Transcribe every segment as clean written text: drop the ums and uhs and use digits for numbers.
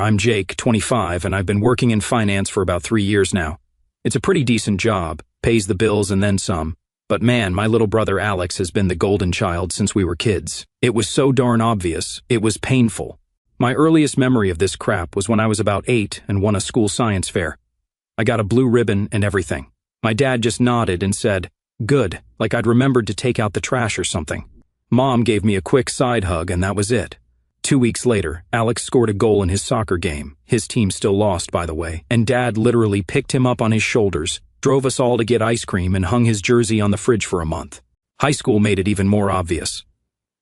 I'm Jake, 25, and I've been working in finance for about 3 years now. It's a pretty decent job, pays the bills and then some. But man, my little brother Alex has been the golden child since we were kids. It was so darn obvious, it was painful. My earliest memory of this crap was when I was about 8 and won a school science fair. I got a blue ribbon and everything. My dad just nodded and said, "Good," like I'd remembered to take out the trash or something. Mom gave me a quick side hug and that was it. 2 weeks later, Alex scored a goal in his soccer game. His team still lost, by the way, and Dad literally picked him up on his shoulders, drove us all to get ice cream, and hung his jersey on the fridge for a month. High school made it even more obvious.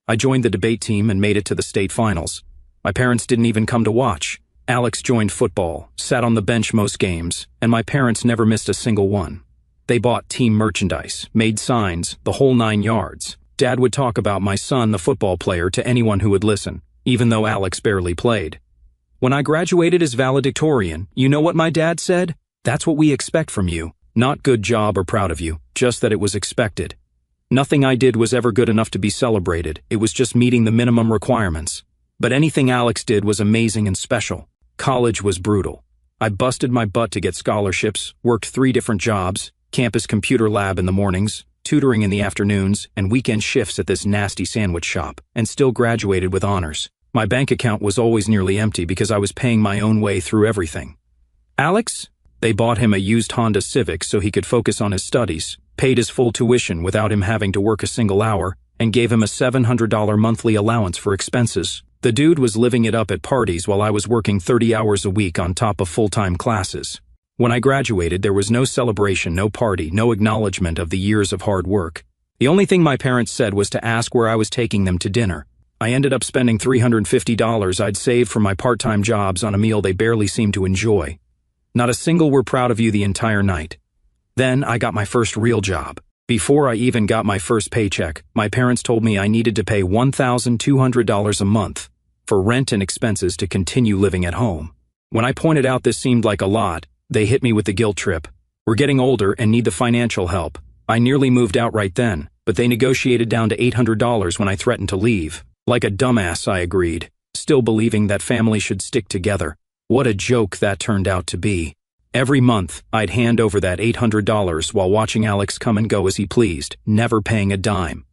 I joined the debate team and made it to the state finals. My parents didn't even come to watch. Alex joined football, sat on the bench most games, and my parents never missed a single one. They bought team merchandise, made signs, the whole 9 yards. Dad would talk about my son, the football player, to anyone who would listen, even though Alex barely played. When I graduated as valedictorian, you know what my dad said? "That's what we expect from you. Not good job or proud of you, just that it was expected." Nothing I did was ever good enough to be celebrated. It was just meeting the minimum requirements. But anything Alex did was amazing and special. College was brutal. I busted my butt to get scholarships, worked 3 different jobs, campus computer lab in the mornings, tutoring in the afternoons, and weekend shifts at this nasty sandwich shop, and still graduated with honors. My bank account was always nearly empty because I was paying my own way through everything. Alex? They bought him a used Honda Civic so he could focus on his studies, paid his full tuition without him having to work a single hour, and gave him a $700 monthly allowance for expenses. The dude was living it up at parties while I was working 30 hours a week on top of full-time classes. When I graduated, there was no celebration, no party, no acknowledgement of the years of hard work. The only thing my parents said was to ask where I was taking them to dinner. I ended up spending $350 I'd saved from my part-time jobs on a meal they barely seemed to enjoy. Not a single "we're proud of you" the entire night. Then I got my first real job. Before I even got my first paycheck, my parents told me I needed to pay $1,200 a month for rent and expenses to continue living at home. When I pointed out this seemed like a lot, they hit me with the guilt trip. "We're getting older and need the financial help." I nearly moved out right then, but they negotiated down to $800 when I threatened to leave. Like a dumbass, I agreed, still believing that family should stick together. What a joke that turned out to be. Every month, I'd hand over that $800 while watching Alex come and go as he pleased, never paying a dime.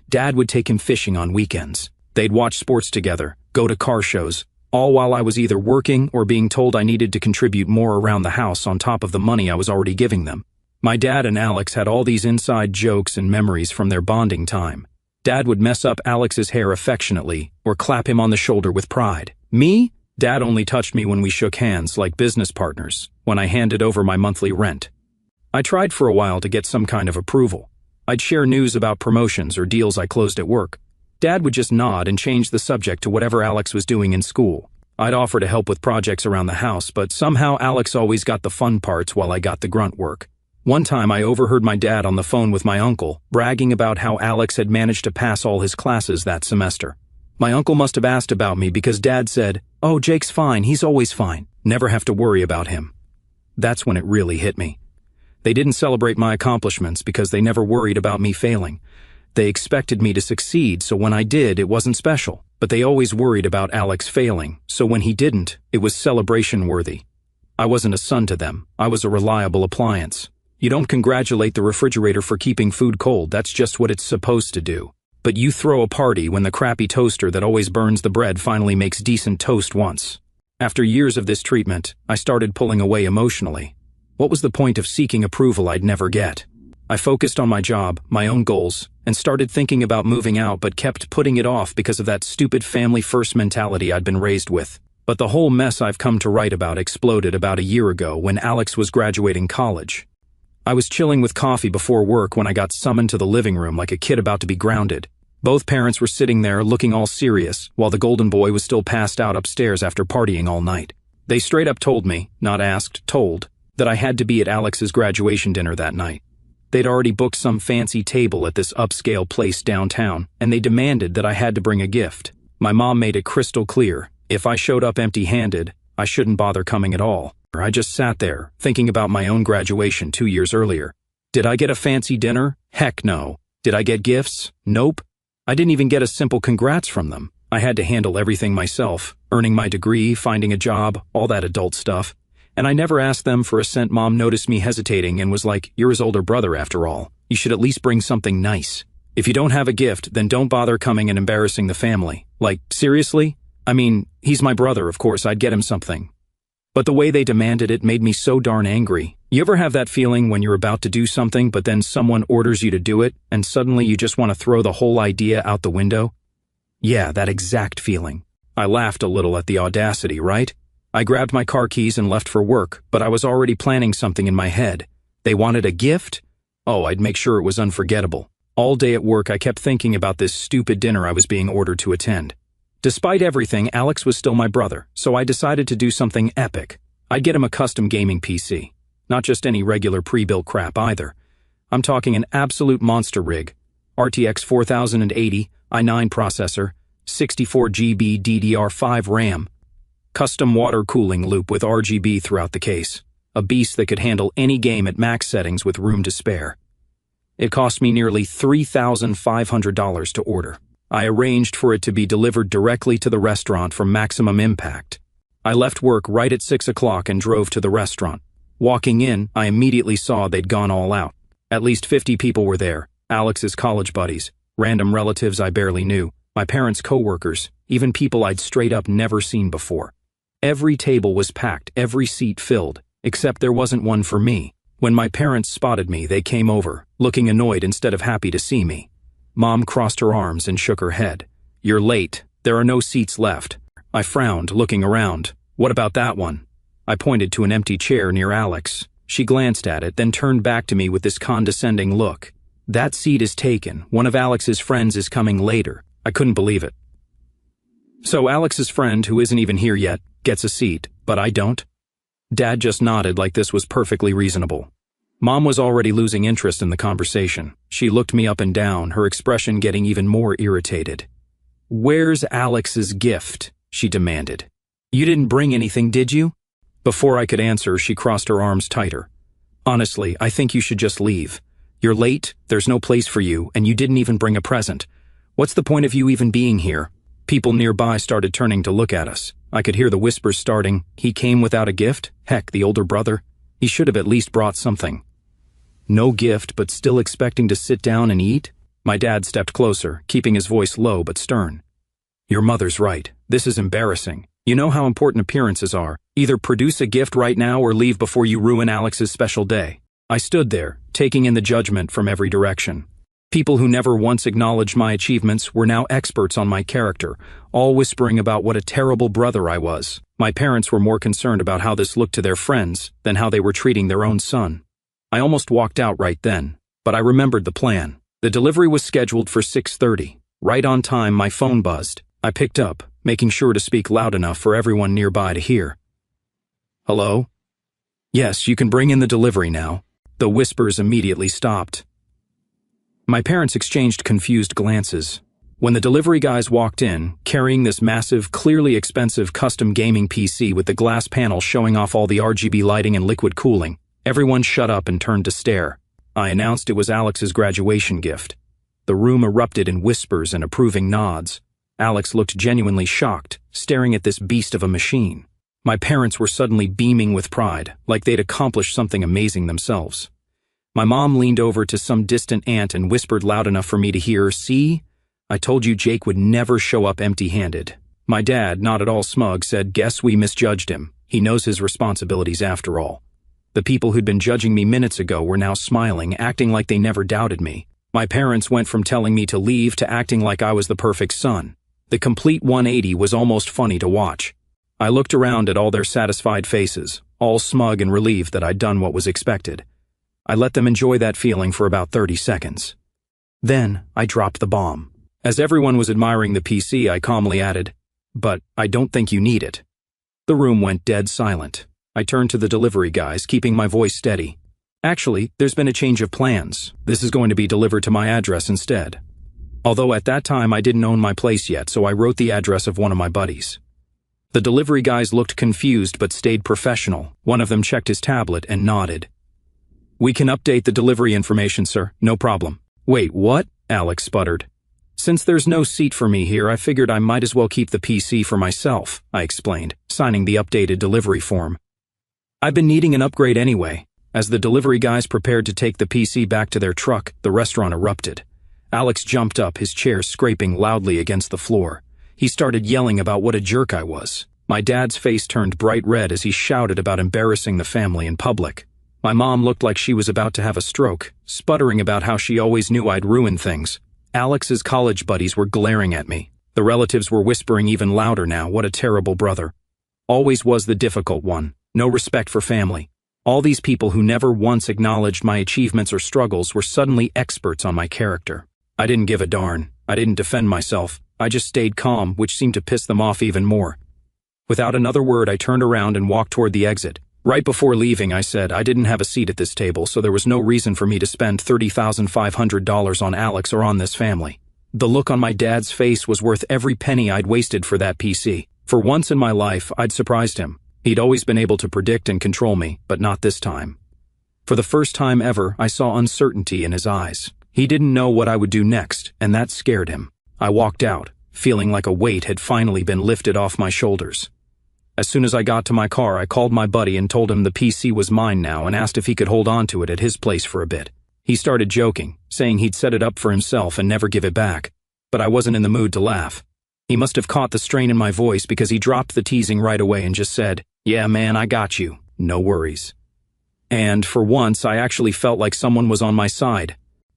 Dad would take him fishing on weekends. They'd watch sports together, go to car shows, all while I was either working or being told I needed to contribute more around the house on top of the money I was already giving them. My dad and Alex had all these inside jokes and memories from their bonding time. Dad would mess up Alex's hair affectionately or clap him on the shoulder with pride. Me? Dad only touched me when we shook hands like business partners, when I handed over my monthly rent. I tried for a while to get some kind of approval. I'd share news about promotions or deals I closed at work. Dad would just nod and change the subject to whatever Alex was doing in school. I'd offer to help with projects around the house, but somehow Alex always got the fun parts while I got the grunt work. One time I overheard my dad on the phone with my uncle, bragging about how Alex had managed to pass all his classes that semester. My uncle must have asked about me because Dad said, "Oh, Jake's fine, he's always fine. Never have to worry about him." That's when it really hit me. They didn't celebrate my accomplishments because they never worried about me failing. They expected me to succeed, so when I did, it wasn't special. But they always worried about Alex failing, so when he didn't, it was celebration-worthy. I wasn't a son to them. I was a reliable appliance. You don't congratulate the refrigerator for keeping food cold, that's just what it's supposed to do. But you throw a party when the crappy toaster that always burns the bread finally makes decent toast once. After years of this treatment, I started pulling away emotionally. What was the point of seeking approval I'd never get? I focused on my job, my own goals, and started thinking about moving out but kept putting it off because of that stupid family-first mentality I'd been raised with. But the whole mess I've come to write about exploded about a year ago when Alex was graduating college. I was chilling with coffee before work when I got summoned to the living room like a kid about to be grounded. Both parents were sitting there looking all serious, while the golden boy was still passed out upstairs after partying all night. They straight up told me, not asked, told, that I had to be at Alex's graduation dinner that night. They'd already booked some fancy table at this upscale place downtown, and they demanded that I had to bring a gift. My mom made it crystal clear, if I showed up empty-handed, I shouldn't bother coming at all. I just sat there, thinking about my own graduation 2 years earlier. Did I get a fancy dinner? Heck no. Did I get gifts? Nope. I didn't even get a simple congrats from them. I had to handle everything myself, earning my degree, finding a job, all that adult stuff. And I never asked them for a cent. Mom noticed me hesitating and was like, "You're his older brother after all. You should at least bring something nice. If you don't have a gift, then don't bother coming and embarrassing the family." Like, seriously? I mean, he's my brother, of course I'd get him something. But the way they demanded it made me so darn angry. You ever have that feeling when you're about to do something, but then someone orders you to do it, and suddenly you just want to throw the whole idea out the window? Yeah, that exact feeling. I laughed a little at the audacity, right? I grabbed my car keys and left for work, but I was already planning something in my head. They wanted a gift? Oh, I'd make sure it was unforgettable. All day at work, I kept thinking about this stupid dinner I was being ordered to attend. Despite everything, Alex was still my brother, so I decided to do something epic. I'd get him a custom gaming PC. Not just any regular pre-built crap either. I'm talking an absolute monster rig. RTX 4080, i9 processor, 64 GB DDR5 RAM. Custom water cooling loop with RGB throughout the case. A beast that could handle any game at max settings with room to spare. It cost me nearly $3,500 to order. I arranged for it to be delivered directly to the restaurant from Maximum Impact. I left work right at 6 o'clock and drove to the restaurant. Walking in, I immediately saw they'd gone all out. At least 50 people were there, Alex's college buddies, random relatives I barely knew, my parents' co-workers, even people I'd straight up never seen before. Every table was packed, every seat filled, except there wasn't one for me. When my parents spotted me, they came over, looking annoyed instead of happy to see me. Mom crossed her arms and shook her head. "You're late. There are no seats left." I frowned, looking around. "What about that one?" I pointed to an empty chair near Alex. She glanced at it, then turned back to me with this condescending look. "That seat is taken. One of Alex's friends is coming later." I couldn't believe it. "So Alex's friend, who isn't even here yet, gets a seat, but I don't?" Dad just nodded like this was perfectly reasonable. Mom was already losing interest in the conversation. She looked me up and down, her expression getting even more irritated. "Where's Alex's gift?" she demanded. "You didn't bring anything, did you?" Before I could answer, she crossed her arms tighter. "Honestly, I think you should just leave. You're late, there's no place for you, and you didn't even bring a present. What's the point of you even being here?" People nearby started turning to look at us. I could hear the whispers starting. He came without a gift? Heck, the older brother. He should have at least brought something. No gift, but still expecting to sit down and eat? My dad stepped closer, keeping his voice low but stern. "Your mother's right. This is embarrassing. You know how important appearances are. Either produce a gift right now or leave before you ruin Alex's special day." I stood there, taking in the judgment from every direction. People who never once acknowledged my achievements were now experts on my character, all whispering about what a terrible brother I was. My parents were more concerned about how this looked to their friends than how they were treating their own son. I almost walked out right then, but I remembered the plan. The delivery was scheduled for 6:30. Right on time, my phone buzzed. I picked up, making sure to speak loud enough for everyone nearby to hear. "Hello? Yes, you can bring in the delivery now." The whispers immediately stopped. My parents exchanged confused glances. When the delivery guys walked in, carrying this massive, clearly expensive custom gaming PC with the glass panel showing off all the RGB lighting and liquid cooling, everyone shut up and turned to stare. I announced it was Alex's graduation gift. The room erupted in whispers and approving nods. Alex looked genuinely shocked, staring at this beast of a machine. My parents were suddenly beaming with pride, like they'd accomplished something amazing themselves. My mom leaned over to some distant aunt and whispered loud enough for me to hear, "See? I told you Jake would never show up empty-handed." My dad, not at all smug, said, "Guess we misjudged him. He knows his responsibilities after all." The people who'd been judging me minutes ago were now smiling, acting like they never doubted me. My parents went from telling me to leave to acting like I was the perfect son. The complete 180 was almost funny to watch. I looked around at all their satisfied faces, all smug and relieved that I'd done what was expected. I let them enjoy that feeling for about 30 seconds. Then, I dropped the bomb. As everyone was admiring the PC, I calmly added, "But I don't think you need it." The room went dead silent. I turned to the delivery guys, keeping my voice steady. "Actually, there's been a change of plans. This is going to be delivered to my address instead." Although at that time I didn't own my place yet, so I wrote the address of one of my buddies. The delivery guys looked confused but stayed professional. One of them checked his tablet and nodded. "We can update the delivery information, sir. No problem." "Wait, what?" Alex sputtered. Since there's no seat for me here, I figured I might as well keep the PC for myself, I explained, signing the updated delivery form. I've been needing an upgrade anyway. As the delivery guys prepared to take the PC back to their truck, the restaurant erupted. Alex jumped up, his chair scraping loudly against the floor. He started yelling about what a jerk I was. My dad's face turned bright red as he shouted about embarrassing the family in public. My mom looked like she was about to have a stroke, sputtering about how she always knew I'd ruin things. Alex's college buddies were glaring at me. The relatives were whispering even louder now, what a terrible brother. Always was the difficult one. No respect for family. All these people who never once acknowledged my achievements or struggles were suddenly experts on my character. I didn't give a darn. I didn't defend myself. I just stayed calm, which seemed to piss them off even more. Without another word, I turned around and walked toward the exit. Right before leaving, I said I didn't have a seat at this table, so there was no reason for me to spend $30,500 on Alex or on this family. The look on my dad's face was worth every penny I'd wasted for that PC. For once in my life, I'd surprised him. He'd always been able to predict and control me, but not this time. For the first time ever, I saw uncertainty in his eyes. He didn't know what I would do next, and that scared him. I walked out, feeling like a weight had finally been lifted off my shoulders. As soon as I got to my car, I called my buddy and told him the PC was mine now and asked if he could hold on to it at his place for a bit. He started joking, saying he'd set it up for himself and never give it back. But I wasn't in the mood to laugh. He must have caught the strain in my voice because he dropped the teasing right away and just said, "Yeah, man, I got you. No worries." And for once, I actually felt like someone was on my side.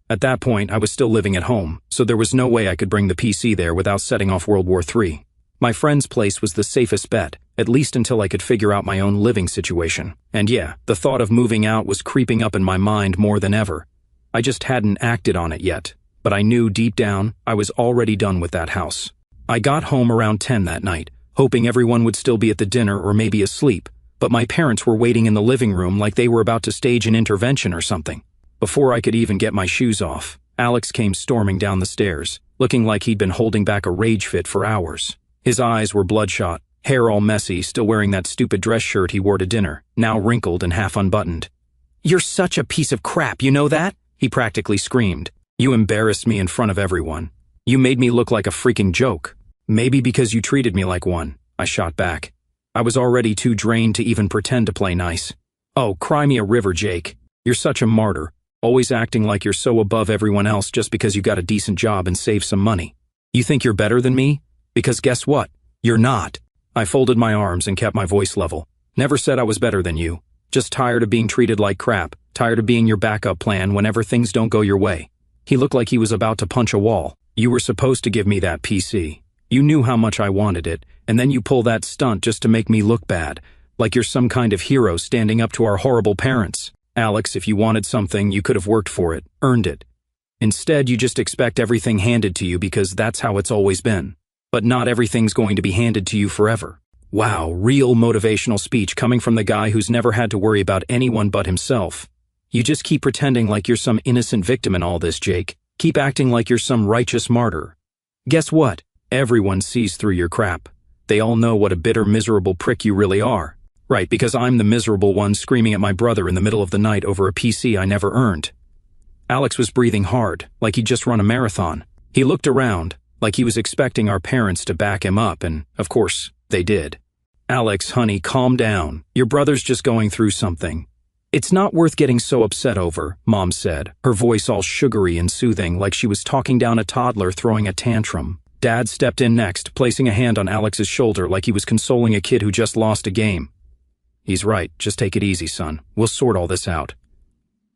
At that point, I was still living at home, so there was no way I could bring the PC there without setting off World War III. My friend's place was the safest bet, at least until I could figure out my own living situation. And yeah, the thought of moving out was creeping up in my mind more than ever. I just hadn't acted on it yet, but I knew deep down I was already done with that house. I got home around 10 that night, hoping everyone would still be at the dinner or maybe asleep, but my parents were waiting in the living room like they were about to stage an intervention or something. Before I could even get my shoes off, Alex came storming down the stairs, looking like he'd been holding back a rage fit for hours. His eyes were bloodshot, hair all messy, still wearing that stupid dress shirt he wore to dinner, now wrinkled and half unbuttoned. "You're such a piece of crap, you know that?" he practically screamed. "You embarrassed me in front of everyone. You made me look like a freaking joke. Maybe because you treated me like one," I shot back. I was already too drained to even pretend to play nice. "Oh, cry me a river, Jake. You're such a martyr, always acting like you're so above everyone else just because you got a decent job and saved some money. You think you're better than me? Because guess what? You're not." I folded my arms and kept my voice level. "Never said I was better than you. Just tired of being treated like crap, tired of being your backup plan whenever things don't go your way." He looked like he was about to punch a wall. "You were supposed to give me that PC. You knew how much I wanted it, and then you pull that stunt just to make me look bad, like you're some kind of hero standing up to our horrible parents. Alex, if you wanted something, you could have worked for it, earned it. Instead, you just expect everything handed to you because that's how it's always been. But not everything's going to be handed to you forever." Wow, real motivational speech coming from the guy who's never had to worry about anyone but himself. You just keep pretending like you're some innocent victim in all this, Jake. Keep acting like you're some righteous martyr. Guess what? Everyone sees through your crap. They all know what a bitter, miserable prick you really are. Right, because I'm the miserable one screaming at my brother in the middle of the night over a PC I never earned. Alex was breathing hard, like he'd just run a marathon. He looked around, like he was expecting our parents to back him up, and, of course, they did. "Alex, honey, calm down. Your brother's just going through something. It's not worth getting so upset over," Mom said, her voice all sugary and soothing, like she was talking down a toddler throwing a tantrum. Dad stepped in next, placing a hand on Alex's shoulder like he was consoling a kid who just lost a game. "He's right. Just take it easy, son. We'll sort all this out."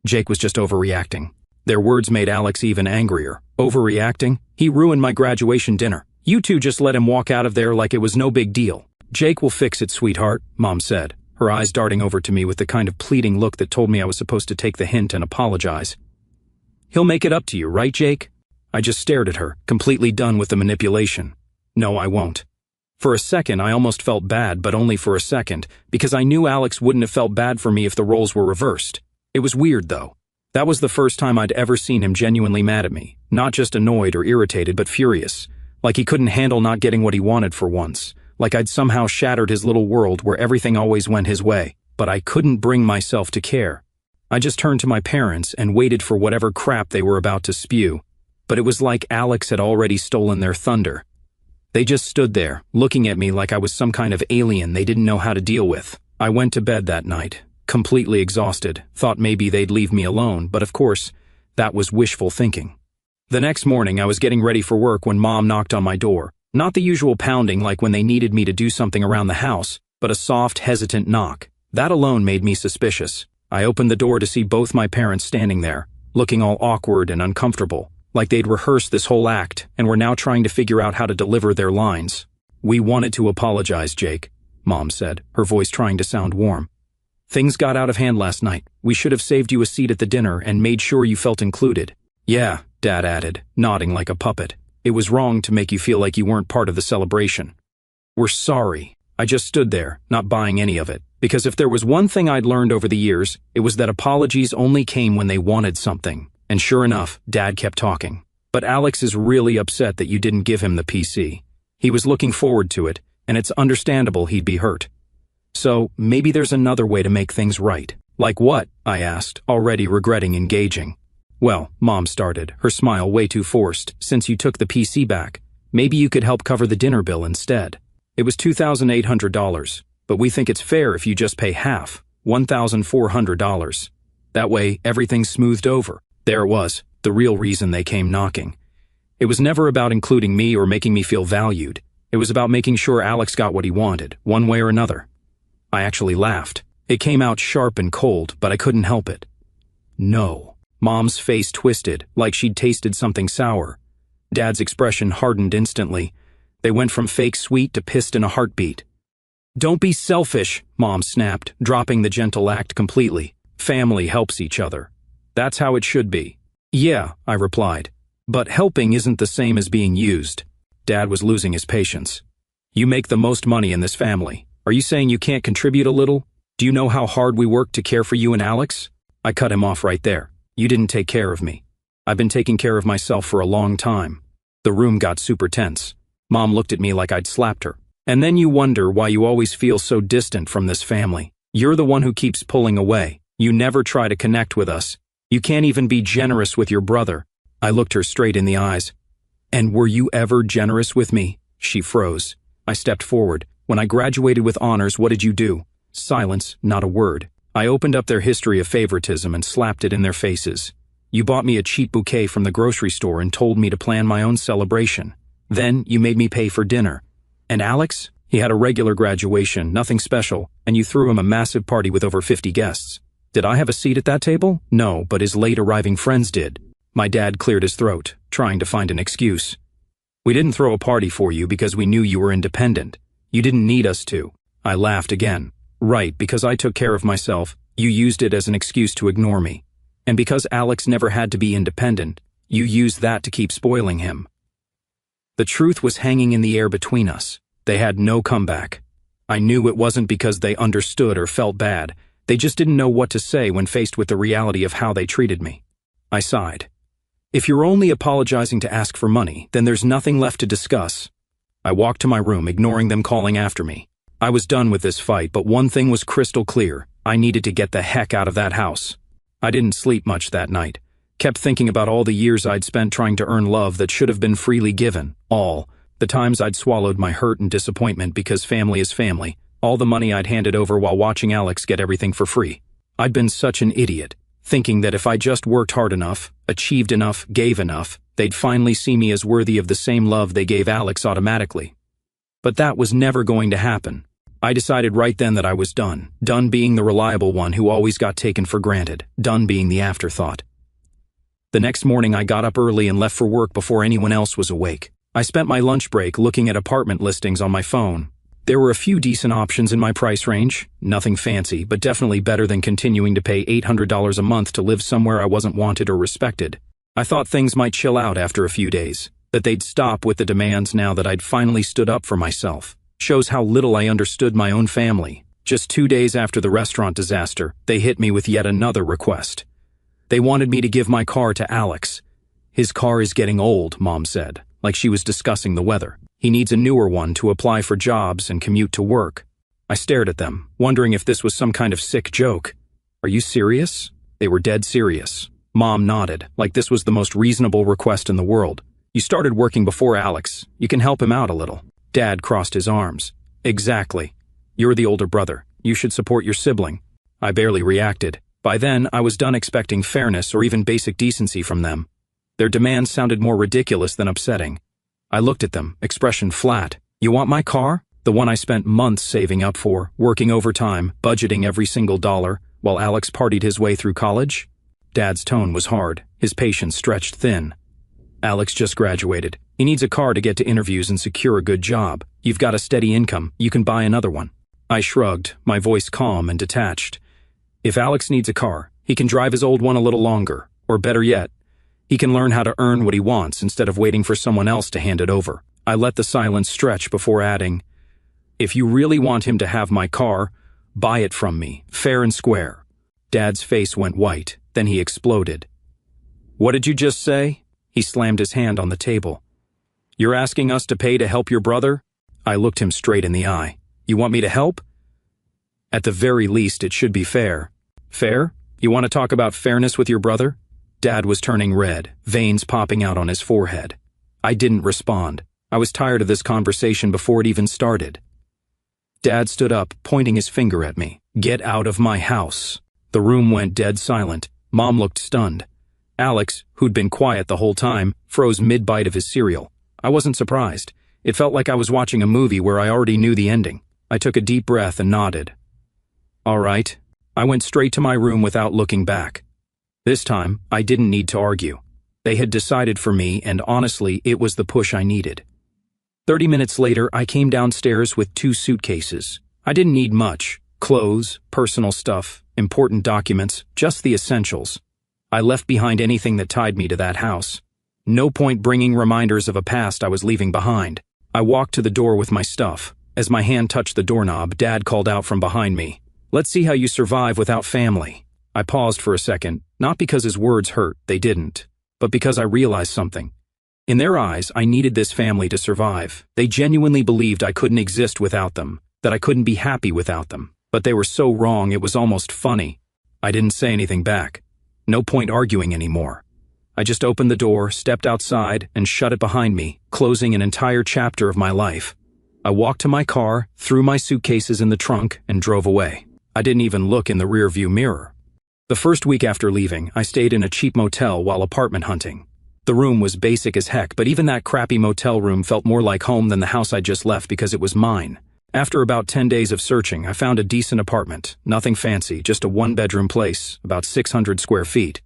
Jake was just overreacting. Their words made Alex even angrier. Overreacting? He ruined my graduation dinner. You two just let him walk out of there like it was no big deal. "Jake will fix it, sweetheart," Mom said, her eyes darting over to me with the kind of pleading look that told me I was supposed to take the hint and apologize. "He'll make it up to you, right, Jake?" I just stared at her, completely done with the manipulation. "No, I won't." For a second, I almost felt bad, but only for a second, because I knew Alex wouldn't have felt bad for me if the roles were reversed. It was weird, though. That was the first time I'd ever seen him genuinely mad at me, not just annoyed or irritated, but furious, like he couldn't handle not getting what he wanted for once, like I'd somehow shattered his little world where everything always went his way, but I couldn't bring myself to care. I just turned to my parents and waited for whatever crap they were about to spew. but it was like Alex had already stolen their thunder. They just stood there, looking at me like I was some kind of alien they didn't know how to deal with. I went to bed that night, completely exhausted, thought maybe they'd leave me alone, but of course, that was wishful thinking. The next morning, I was getting ready for work when Mom knocked on my door. Not the usual pounding like when they needed me to do something around the house, but a soft, hesitant knock. That alone made me suspicious. I opened the door to see both my parents standing there, looking all awkward and uncomfortable, like they'd rehearsed this whole act and were now trying to figure out how to deliver their lines. "We wanted to apologize, Jake," Mom said, her voice trying to sound warm. "Things got out of hand last night. We should have saved you a seat at the dinner and made sure you felt included." "Yeah," Dad added, nodding like a puppet. "It was wrong to make you feel like you weren't part of the celebration." "We're sorry." I just stood there, not buying any of it, because if there was one thing I'd learned over the years, it was that apologies only came when they wanted something. And sure enough, Dad kept talking. "But Alex is really upset that you didn't give him the PC. He was looking forward to it, and it's understandable he'd be hurt. So, maybe there's another way to make things right." "Like what?" I asked, already regretting engaging. "Well," Mom started, her smile way too forced, "since you took the PC back, maybe you could help cover the dinner bill instead. It was $2,800, but we think it's fair if you just pay half, $1,400. That way, everything's smoothed over." There it was, the real reason they came knocking. It was never about including me or making me feel valued. It was about making sure Alex got what he wanted, one way or another. I actually laughed. It came out sharp and cold, but I couldn't help it. "No." Mom's face twisted, like she'd tasted something sour. Dad's expression hardened instantly. They went from fake sweet to pissed in a heartbeat. "Don't be selfish," Mom snapped, dropping the gentle act completely. "Family helps each other. That's how it should be." "Yeah," I replied. "But helping isn't the same as being used." Dad was losing his patience. "You make the most money in this family. Are you saying you can't contribute a little? Do you know how hard we work to care for you and Alex?" I cut him off right there. "You didn't take care of me. I've been taking care of myself for a long time." The room got super tense. Mom looked at me like I'd slapped her. "And then you wonder why you always feel so distant from this family. You're the one who keeps pulling away. You never try to connect with us. You can't even be generous with your brother." I looked her straight in the eyes. "And were you ever generous with me?" She froze. I stepped forward. "When I graduated with honors, what did you do?" Silence, not a word. I opened up their history of favoritism and slapped it in their faces. "You bought me a cheap bouquet from the grocery store and told me to plan my own celebration. Then you made me pay for dinner. And Alex? He had a regular graduation, nothing special, and you threw him a massive party with over 50 guests. Did I have a seat at that table? No, but his late arriving friends did." My dad cleared his throat, trying to find an excuse. "We didn't throw a party for you because we knew you were independent. You didn't need us to." I laughed again. "Right, because I took care of myself, you used it as an excuse to ignore me. And because Alex never had to be independent, you used that to keep spoiling him." The truth was hanging in the air between us. They had no comeback. I knew it wasn't because they understood or felt bad. They just didn't know what to say when faced with the reality of how they treated me. I sighed. "If you're only apologizing to ask for money, then there's nothing left to discuss." I walked to my room, ignoring them calling after me. I was done with this fight, but one thing was crystal clear. I needed to get the heck out of that house. I didn't sleep much that night. Kept thinking about all the years I'd spent trying to earn love that should have been freely given. All. The times I'd swallowed my hurt and disappointment because family is family. All the money I'd handed over while watching Alex get everything for free. I'd been such an idiot, thinking that if I just worked hard enough, achieved enough, gave enough, they'd finally see me as worthy of the same love they gave Alex automatically. But that was never going to happen. I decided right then that I was done. Done being the reliable one who always got taken for granted. Done being the afterthought. The next morning I got up early and left for work before anyone else was awake. I spent my lunch break looking at apartment listings on my phone. There were a few decent options in my price range. Nothing fancy, but definitely better than continuing to pay $800 a month to live somewhere I wasn't wanted or respected. I thought things might chill out after a few days, that they'd stop with the demands now that I'd finally stood up for myself. Shows how little I understood my own family. Just 2 days after the restaurant disaster, they hit me with yet another request. They wanted me to give my car to Alex. "His car is getting old," Mom said, like she was discussing the weather. "He needs a newer one to apply for jobs and commute to work." I stared at them, wondering if this was some kind of sick joke. "Are you serious?" They were dead serious. Mom nodded, like this was the most reasonable request in the world. You started working before Alex. You can help him out a little. Dad crossed his arms. Exactly. You're the older brother. You should support your sibling. I barely reacted. By then, I was done expecting fairness or even basic decency from them. Their demands sounded more ridiculous than upsetting. I looked at them, expression flat. You want my car? The one I spent months saving up for, working overtime, budgeting every single dollar, while Alex partied his way through college? Dad's tone was hard, his patience stretched thin. Alex just graduated. He needs a car to get to interviews and secure a good job. You've got a steady income, you can buy another one. I shrugged, my voice calm and detached. If Alex needs a car, he can drive his old one a little longer, or better yet, he can learn how to earn what he wants instead of waiting for someone else to hand it over. I let the silence stretch before adding, if you really want him to have my car, buy it from me, fair and square. Dad's face went white, then he exploded. What did you just say? He slammed his hand on the table. You're asking us to pay to help your brother? I looked him straight in the eye. You want me to help? At the very least, it should be fair. Fair? You want to talk about fairness with your brother? Dad was turning red, veins popping out on his forehead. I didn't respond. I was tired of this conversation before it even started. Dad stood up, pointing his finger at me. Get out of my house. The room went dead silent. Mom looked stunned. Alex, who'd been quiet the whole time, froze mid-bite of his cereal. I wasn't surprised. It felt like I was watching a movie where I already knew the ending. I took a deep breath and nodded. All right. I went straight to my room without looking back. This time, I didn't need to argue. They had decided for me, and honestly, it was the push I needed. 30 minutes later, I came downstairs with 2 suitcases. I didn't need much. Clothes, personal stuff, important documents, just the essentials. I left behind anything that tied me to that house. No point bringing reminders of a past I was leaving behind. I walked to the door with my stuff. As my hand touched the doorknob, Dad called out from behind me. Let's see how you survive without family. I paused for a second, not because his words hurt, they didn't, but because I realized something. In their eyes, I needed this family to survive. They genuinely believed I couldn't exist without them, that I couldn't be happy without them. But they were so wrong it was almost funny. I didn't say anything back. No point arguing anymore. I just opened the door, stepped outside, and shut it behind me, closing an entire chapter of my life. I walked to my car, threw my suitcases in the trunk, and drove away. I didn't even look in the rearview mirror. The first week after leaving, I stayed in a cheap motel while apartment hunting. The room was basic as heck, but even that crappy motel room felt more like home than the house I just left because it was mine. After about 10 days of searching, I found a decent apartment. Nothing fancy, just a 1-bedroom place, about 600 square feet.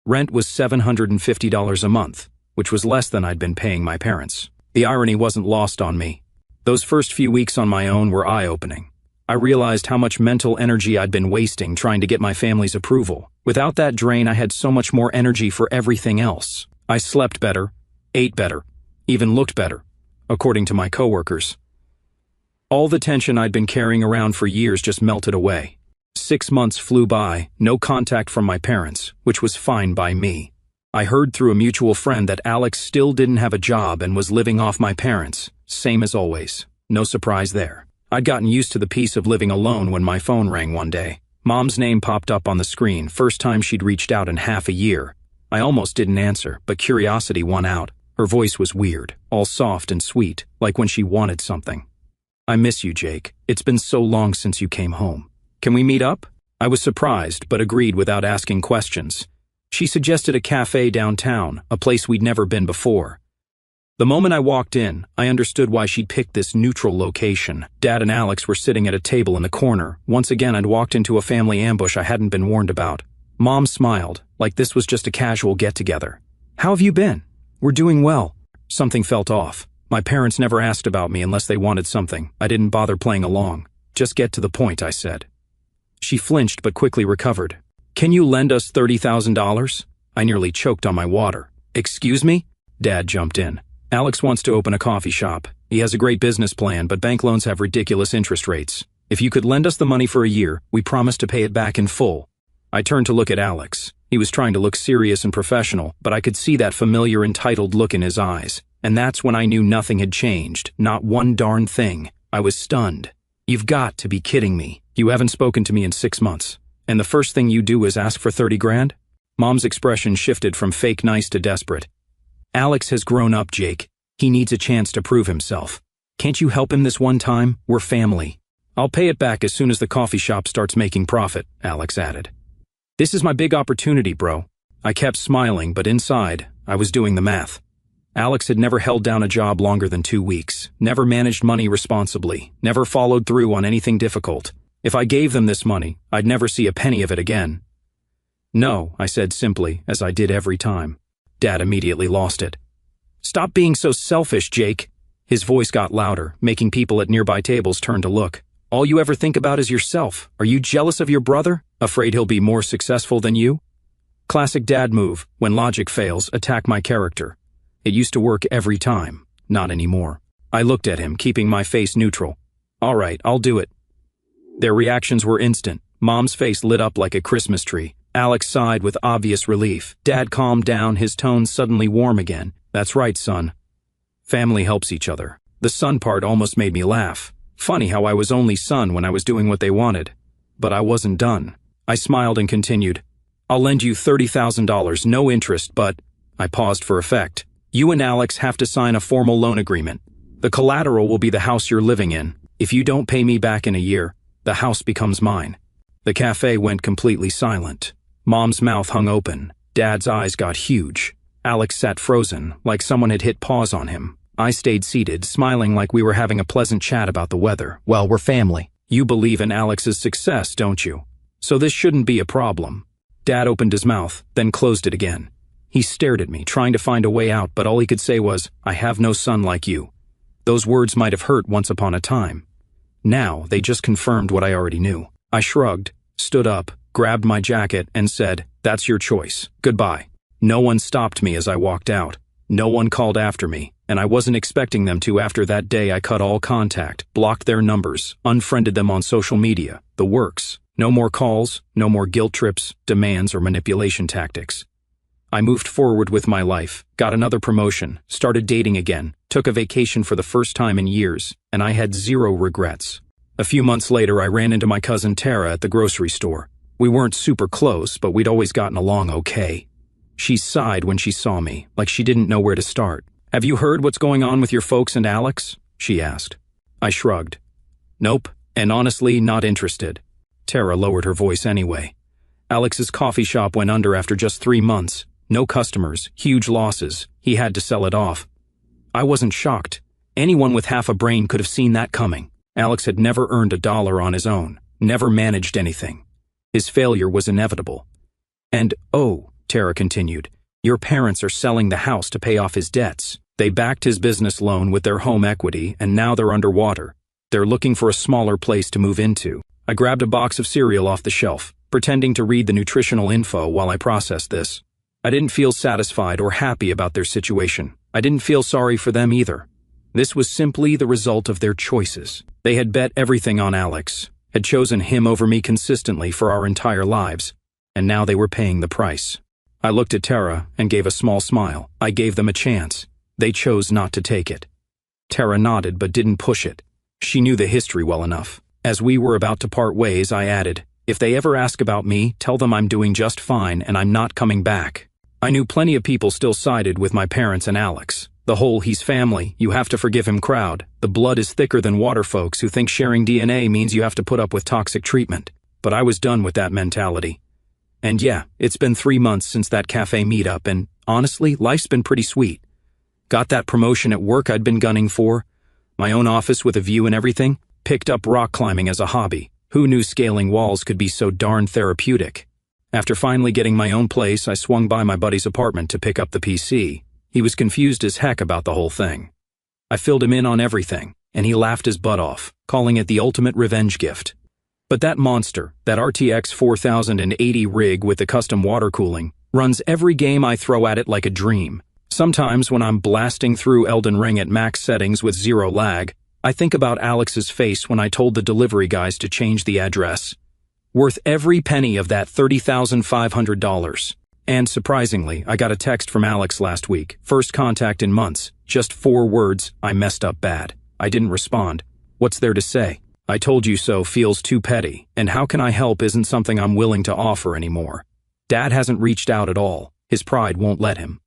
Rent was $750 a month, which was less than I'd been paying my parents. The irony wasn't lost on me. Those first few weeks on my own were eye-opening. I realized how much mental energy I'd been wasting trying to get my family's approval. Without that drain, I had so much more energy for everything else. I slept better, ate better, even looked better, according to my coworkers. All the tension I'd been carrying around for years just melted away. 6 months flew by, no contact from my parents, which was fine by me. I heard through a mutual friend that Alex still didn't have a job and was living off my parents, same as always. No surprise there. I'd gotten used to the peace of living alone when my phone rang one day. Mom's name popped up on the screen, first time she'd reached out in half a year. I almost didn't answer, but curiosity won out. Her voice was weird, all soft and sweet, like when she wanted something. I miss you, Jake. It's been so long since you came home. Can we meet up? I was surprised, but agreed without asking questions. She suggested a cafe downtown, a place we'd never been before. The moment I walked in, I understood why she'd picked this neutral location. Dad and Alex were sitting at a table in the corner. Once again, I'd walked into a family ambush I hadn't been warned about. Mom smiled, like this was just a casual get-together. How have you been? We're doing well. Something felt off. My parents never asked about me unless they wanted something. I didn't bother playing along. Just get to the point, I said. She flinched but quickly recovered. Can you lend us $30,000? I nearly choked on my water. Excuse me? Dad jumped in. Alex wants to open a coffee shop. He has a great business plan, but bank loans have ridiculous interest rates. If you could lend us the money for a year, we promise to pay it back in full. I turned to look at Alex. He was trying to look serious and professional, but I could see that familiar entitled look in his eyes. And that's when I knew nothing had changed, not one darn thing. I was stunned. You've got to be kidding me. You haven't spoken to me in 6 months. And the first thing you do is ask for 30 grand? Mom's expression shifted from fake nice to desperate. Alex has grown up, Jake. He needs a chance to prove himself. Can't you help him this one time? We're family. I'll pay it back as soon as the coffee shop starts making profit, Alex added. This is my big opportunity, bro. I kept smiling, but inside, I was doing the math. Alex had never held down a job longer than 2 weeks, never managed money responsibly, never followed through on anything difficult. If I gave them this money, I'd never see a penny of it again. No, I said simply, as I did every time. Dad immediately lost it. Stop being so selfish, Jake. His voice got louder, making people at nearby tables turn to look. All you ever think about is yourself. Are you jealous of your brother? Afraid he'll be more successful than you? Classic dad move. When logic fails, attack my character. It used to work every time. Not anymore. I looked at him, keeping my face neutral. All right, I'll do it. Their reactions were instant. Mom's face lit up like a Christmas tree. Alex sighed with obvious relief. Dad calmed down, his tone suddenly warm again. That's right, son. Family helps each other. The son part almost made me laugh. Funny how I was only son when I was doing what they wanted. But I wasn't done. I smiled and continued. I'll lend you $30,000, no interest, but... I paused for effect. You and Alex have to sign a formal loan agreement. The collateral will be the house you're living in. If you don't pay me back in a year, the house becomes mine. The cafe went completely silent. Mom's mouth hung open. Dad's eyes got huge. Alex sat frozen, like someone had hit pause on him. I stayed seated, smiling like we were having a pleasant chat about the weather. Well, we're family. You believe in Alex's success, don't you? So this shouldn't be a problem. Dad opened his mouth, then closed it again. He stared at me, trying to find a way out, but all he could say was, I have no son like you. Those words might have hurt once upon a time. Now, they just confirmed what I already knew. I shrugged, stood up, grabbed my jacket, and said, that's your choice. Goodbye. No one stopped me as I walked out. No one called after me, and I wasn't expecting them to. After that day. I cut all contact, blocked their numbers, unfriended them on social media, the works. No more calls, no more guilt trips, demands, or manipulation tactics. I moved forward with my life, got another promotion, started dating again, took a vacation for the first time in years, and I had zero regrets. A few months later, I ran into my cousin Tara at the grocery store. We weren't super close, but we'd always gotten along okay. She sighed when she saw me, like she didn't know where to start. Have you heard what's going on with your folks and Alex? She asked. I shrugged. Nope, and honestly, not interested. Tara lowered her voice anyway. Alex's coffee shop went under after just 3 months. No customers, huge losses. He had to sell it off. I wasn't shocked. Anyone with half a brain could have seen that coming. Alex had never earned a dollar on his own, never managed anything. His failure was inevitable. And, oh, Tara continued, your parents are selling the house to pay off his debts. They backed his business loan with their home equity, and now they're underwater. They're looking for a smaller place to move into. I grabbed a box of cereal off the shelf, pretending to read the nutritional info while I processed this. I didn't feel satisfied or happy about their situation. I didn't feel sorry for them either. This was simply the result of their choices. They had bet everything on Alex, had chosen him over me consistently for our entire lives, and now they were paying the price. I looked at Tara and gave a small smile. I gave them a chance. They chose not to take it. Tara nodded but didn't push it. She knew the history well enough. As we were about to part ways, I added, if they ever ask about me, tell them I'm doing just fine and I'm not coming back. I knew plenty of people still sided with my parents and Alex. The whole he's family, you have to forgive him crowd. The blood is thicker than water folks who think sharing DNA means you have to put up with toxic treatment. But I was done with that mentality. And yeah, it's been 3 months since that cafe meetup, and honestly, life's been pretty sweet. Got that promotion at work I'd been gunning for. My own office with a view and everything. Picked up rock climbing as a hobby. Who knew scaling walls could be so darn therapeutic? After finally getting my own place, I swung by my buddy's apartment to pick up the PC. He was confused as heck about the whole thing. I filled him in on everything, and he laughed his butt off, calling it the ultimate revenge gift. But that monster, that RTX 4080 rig with the custom water cooling, runs every game I throw at it like a dream. Sometimes when I'm blasting through Elden Ring at max settings with zero lag, I think about Alex's face when I told the delivery guys to change the address. Worth every penny of that $30,500. And surprisingly, I got a text from Alex last week. First contact in months. Just 4 words, I messed up bad. I didn't respond. What's there to say? I told you so feels too petty, and how can I help isn't something I'm willing to offer anymore. Dad hasn't reached out at all. His pride won't let him.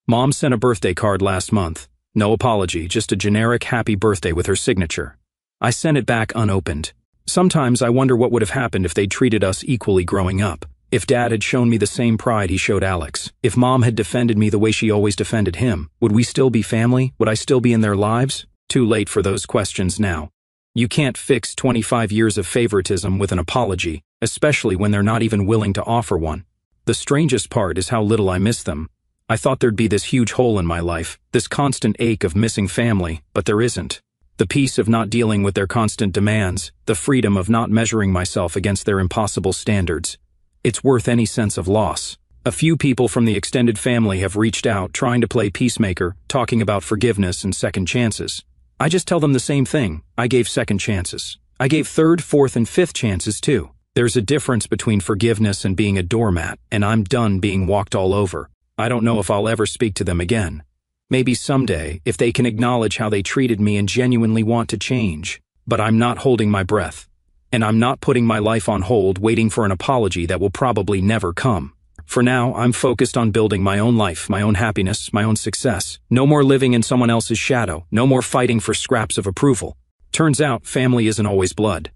Mom sent a birthday card last month. No apology, just a generic happy birthday with her signature. I sent it back unopened. Sometimes I wonder what would have happened if they'd treated us equally growing up. If Dad had shown me the same pride he showed Alex. If Mom had defended me the way she always defended him. Would we still be family? Would I still be in their lives? Too late for those questions now. You can't fix 25 years of favoritism with an apology, especially when they're not even willing to offer one. The strangest part is how little I miss them. I thought there'd be this huge hole in my life, this constant ache of missing family, but there isn't. The peace of not dealing with their constant demands, the freedom of not measuring myself against their impossible standards. It's worth any sense of loss. A few people from the extended family have reached out trying to play peacemaker, talking about forgiveness and second chances. I just tell them the same thing. I gave second chances. I gave third, fourth, and fifth chances too. There's a difference between forgiveness and being a doormat, and I'm done being walked all over. I don't know if I'll ever speak to them again. Maybe someday, if they can acknowledge how they treated me and genuinely want to change. But I'm not holding my breath. And I'm not putting my life on hold waiting for an apology that will probably never come. For now, I'm focused on building my own life, my own happiness, my own success. No more living in someone else's shadow. No more fighting for scraps of approval. Turns out, family isn't always blood.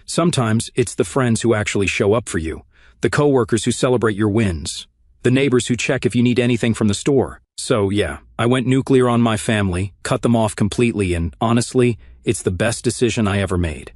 Sometimes, it's the friends who actually show up for you. The coworkers who celebrate your wins. The neighbors who check if you need anything from the store. So yeah, I went nuclear on my family, cut them off completely, and honestly, it's the best decision I ever made.